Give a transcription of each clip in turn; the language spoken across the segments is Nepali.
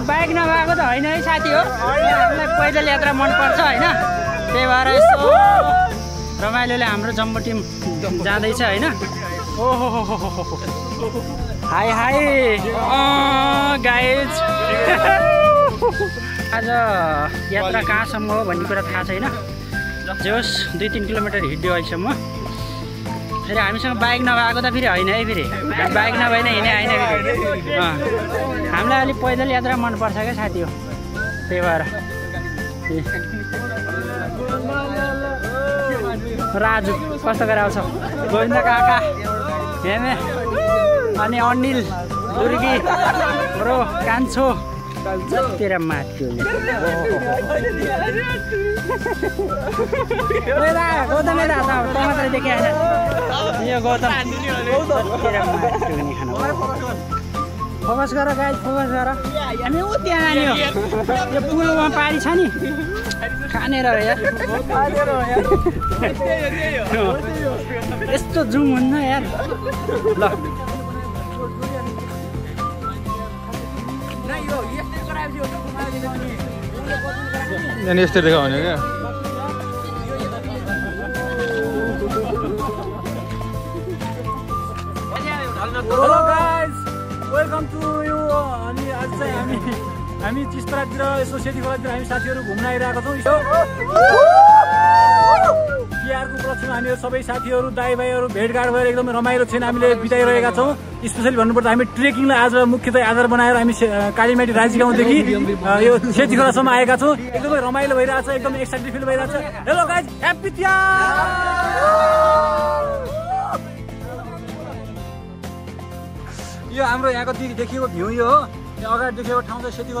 बाइक नभएको त होइन है साथी हो। हामीलाई पैदल यात्रा मनपर्छ होइन, त्यही भएर यसो रमाइलोले हाम्रो जम्बो टिम जाँदैछ होइन। ओहो हाई हाई गाइज। आज यात्रा कहाँसम्म हो भन्ने कुरा थाहा छैन, जे होस् 2-3 किलोमिटर हिँड्यो अहिलेसम्म। फेरि हामीसँग बाइक नभएको त फेरि होइन है, फेरि बाइक नभएन हिँडे होइन फेरि। हामीलाई अलिक पैदल यात्रा मनपर्छ क्या साथी हो, त्यही भएर। राजु कस्तो गराउँछ, गोविन्द काका, हेमे अनि अनिल, दुर्गी, ब्रो कान्छो तेरा माथि गौतम मात्रै देखे होइन यो गौतम तेरा माथि हुने खाना। फोकस गर गाइज, फोकस गर। हामी ऊ त्यहाँ जाने हो, यो पुलमा पारी छ नि खानेर हो यार। यस्तो जुम हुन्न यार। ल अनि यस्तै देखाउने क्या। Hello guys, welcome to you. अनि आज चाहिँ हामी चिसपरातिर यसो सेती खोलातिर हामी साथीहरू घुम्न आइरहेको छौँ। तिहारको उपलक्ष्यमा हामीहरू सबै साथीहरू दाइ भाइहरू भेटघाट भएर एकदमै रमाइलो क्षण हामीले बिताइरहेका छौँ। स्पेसली भन्नुपर्दा हामी ट्रेकिङलाई आज मुख्यतः आधार बनाएर हामी कालीमाटी राजी गाउँदेखि यो सेती खोलासम्म आएका छौँ। एकदमै रमाइलो भइरहेछ, एकदमै एक्साइटेड फिल भइरहेछ। Hello guys, happy Tihar. यो हाम्रो यहाँको देखिएको भ्यू यो हो। यहाँ अगाडि देखेको ठाउँ चाहिँ सेती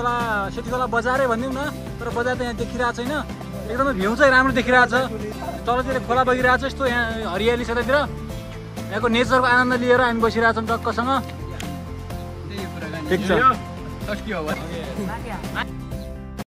खोला बजारै भनिदिउँ न, तर बजार त यहाँ देखिरहेको छैन। एकदमै भ्यू चाहिँ राम्रो देखिरहेछ। तलतिर खोला बगिरहेछ, यस्तो यहाँ हरियाली छतिर यहाँको नेचरको आनन्द लिएर हामी बसिरहेछौँ टक्कसँग। ठिक छ।